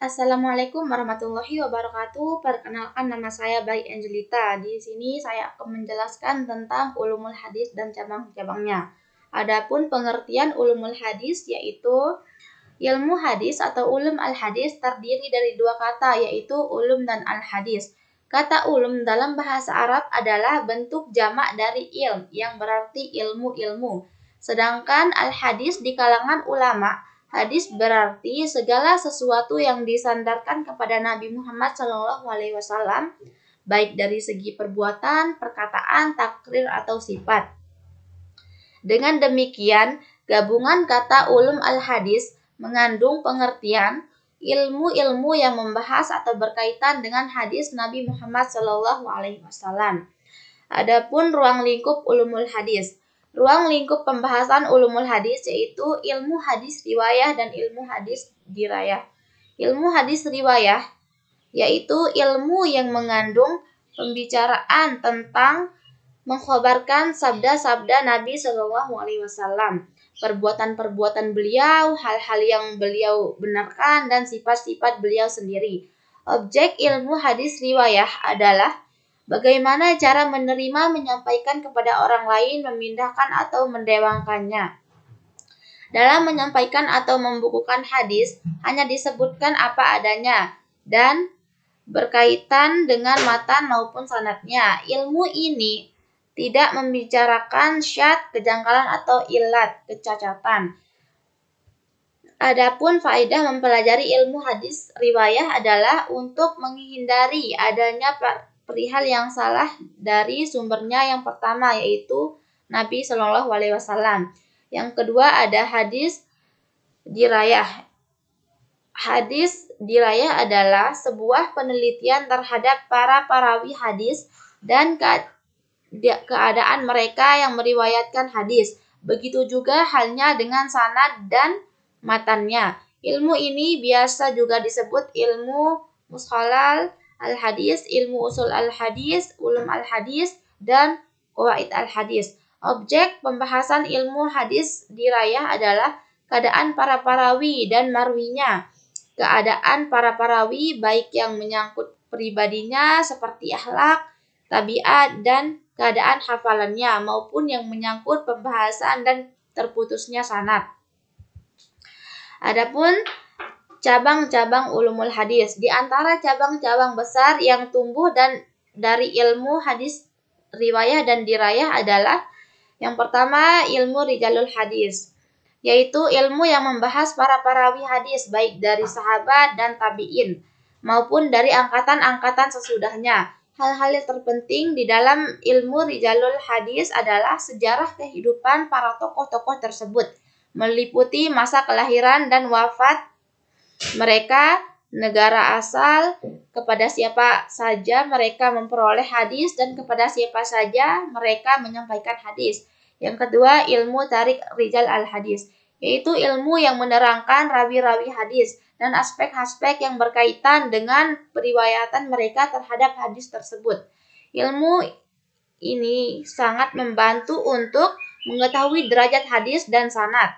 Assalamualaikum warahmatullahi wabarakatuh. Perkenalkan, nama saya Baik Angelita. Di sini saya akan menjelaskan tentang ulumul hadis dan cabang-cabangnya. Adapun pengertian ulumul hadis yaitu ilmu hadis atau ulum al-hadis terdiri dari dua kata, yaitu ulum dan al-hadis. Kata ulum dalam bahasa Arab adalah bentuk jamak dari ilm yang berarti ilmu-ilmu. Sedangkan al-hadis di kalangan ulama, hadis berarti segala sesuatu yang disandarkan kepada Nabi Muhammad SAW, baik dari segi perbuatan, perkataan, takrir, atau sifat. Dengan demikian, gabungan kata ulum al-hadis mengandung pengertian ilmu-ilmu yang membahas atau berkaitan dengan hadis Nabi Muhammad SAW. Adapun ruang lingkup ulumul hadis. Ruang lingkup pembahasan ulumul hadis yaitu ilmu hadis riwayah dan ilmu hadis dirayah. Ilmu hadis riwayah yaitu ilmu yang mengandung pembicaraan tentang mengkhabarkan sabda-sabda Nabi SAW, perbuatan-perbuatan beliau, hal-hal yang beliau benarkan, dan sifat-sifat beliau sendiri. Objek ilmu hadis riwayah adalah bagaimana cara menerima, menyampaikan kepada orang lain, memindahkan atau mendewangkannya. Dalam menyampaikan atau membukukan hadis, hanya disebutkan apa adanya dan berkaitan dengan matan maupun sanadnya. Ilmu ini tidak membicarakan syad, kejanggalan, atau ilat, kecacatan. Adapun faedah mempelajari ilmu hadis riwayah adalah untuk menghindari adanya perihal yang salah dari sumbernya. Yang pertama yaitu Nabi SAW. Yang kedua ada hadis dirayah. Hadis dirayah adalah sebuah penelitian terhadap para perawi hadis dan keadaan mereka yang meriwayatkan hadis. Begitu juga halnya dengan sanad dan matannya. Ilmu ini biasa juga disebut ilmu mustalahal al-hadis, ilmu usul al-hadis, ulum al-hadis, dan qawaid al-hadis. Objek pembahasan ilmu hadis dirayah adalah keadaan para perawi dan marwinya. Keadaan para perawi baik yang menyangkut pribadinya seperti akhlak, tabiat, dan keadaan hafalannya maupun yang menyangkut pembahasan dan terputusnya sanad. Adapun cabang-cabang ulumul hadis, di antara cabang-cabang besar yang tumbuh dan dari ilmu hadis riwayah dan dirayah adalah yang pertama ilmu rijalul hadis, yaitu ilmu yang membahas para perawi hadis baik dari sahabat dan tabi'in maupun dari angkatan-angkatan sesudahnya. Hal-hal yang terpenting di dalam ilmu rijalul hadis adalah sejarah kehidupan para tokoh-tokoh tersebut, meliputi masa kelahiran dan wafat mereka, negara asal, kepada siapa saja mereka memperoleh hadis, dan kepada siapa saja mereka menyampaikan hadis. Yang kedua, ilmu tarik rijal al-hadis, yaitu ilmu yang menerangkan rawi-rawi hadis dan aspek-aspek yang berkaitan dengan periwayatan mereka terhadap hadis tersebut. Ilmu ini sangat membantu untuk mengetahui derajat hadis dan sanad,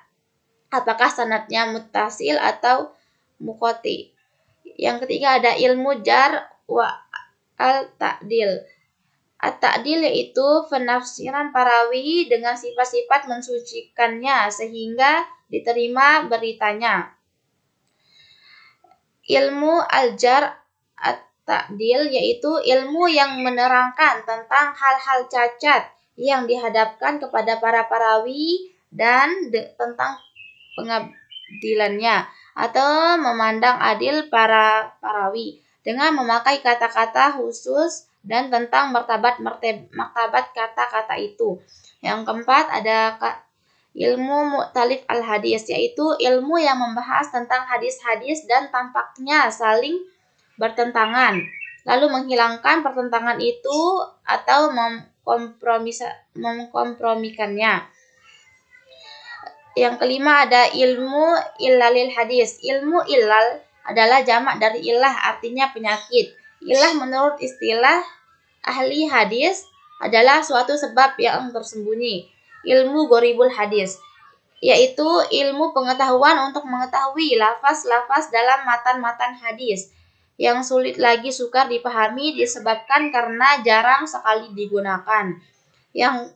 apakah sanadnya muttasil atau muqati. Yang ketiga ada ilmu jar wa al-ta'dil. At-ta'dil yaitu penafsiran perawi dengan sifat-sifat mensucikannya sehingga diterima beritanya. Ilmu al-jar at-ta'dil yaitu ilmu yang menerangkan tentang hal-hal cacat yang dihadapkan kepada para perawi dan tentang pengadilannya atau memandang adil para perawi dengan memakai kata-kata khusus dan tentang martabat kata-kata itu. Yang keempat ada ilmu mu'talif al-hadis, yaitu ilmu yang membahas tentang hadis-hadis dan tampaknya saling bertentangan, lalu menghilangkan pertentangan itu atau mengkompromikannya. Yang kelima ada ilmu illalil hadis. Ilmu illal adalah jamak dari illah, artinya penyakit. Illah menurut istilah ahli hadis adalah suatu sebab yang tersembunyi. Ilmu goribul hadis. yaitu ilmu pengetahuan untuk mengetahui lafaz-lafaz dalam matan-matan hadis yang sulit lagi sukar dipahami disebabkan karena jarang sekali digunakan. Yang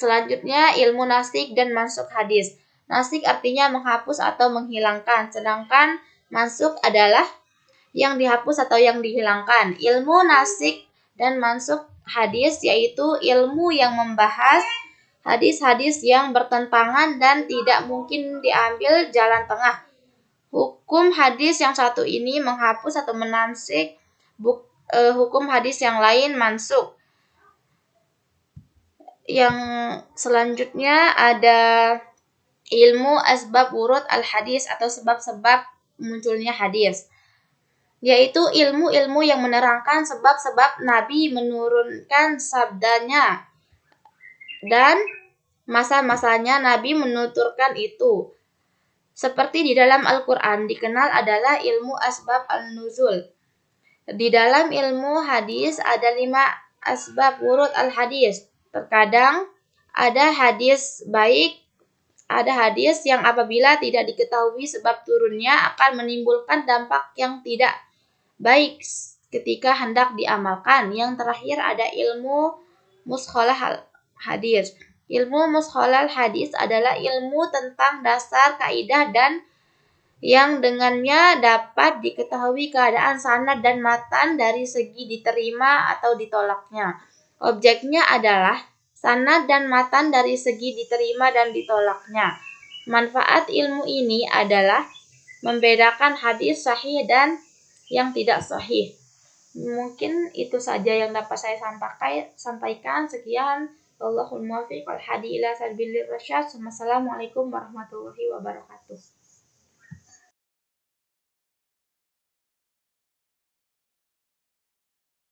selanjutnya ilmu nasik dan mansuk hadis. Nasik artinya menghapus atau menghilangkan, sedangkan mansuk adalah yang dihapus atau yang dihilangkan. Ilmu nasik dan mansuk hadis yaitu ilmu yang membahas hadis-hadis yang bertentangan dan tidak mungkin diambil jalan tengah. Hukum hadis yang satu ini menghapus atau menansik hukum hadis yang lain mansuk. Yang selanjutnya ada ilmu asbab wurud al-hadis atau sebab-sebab munculnya hadis, yaitu ilmu-ilmu yang menerangkan sebab-sebab Nabi menurunkan sabdanya dan masa-masanya Nabi menuturkan itu. Seperti di dalam Al-Quran dikenal adalah ilmu asbab al-nuzul. Di dalam ilmu hadis ada 5 asbab wurud al-hadis. Terkadang ada hadis baik, ada hadis yang apabila tidak diketahui sebab turunnya akan menimbulkan dampak yang tidak baik ketika hendak diamalkan. Yang terakhir ada ilmu muskhalah hadis. Ilmu muskhalah hadis adalah ilmu tentang dasar kaidah dan yang dengannya dapat diketahui keadaan sanad dan matan dari segi diterima atau ditolaknya. Objeknya adalah sanad dan matan dari segi diterima dan ditolaknya. Manfaat ilmu ini adalah membedakan hadis sahih dan yang tidak sahih. Mungkin itu saja yang dapat saya sampaikan. Sekian. Wallahul muwaffiq wal hadi ila sabilir rasyad. Wassalamualaikum warahmatullahi wabarakatuh.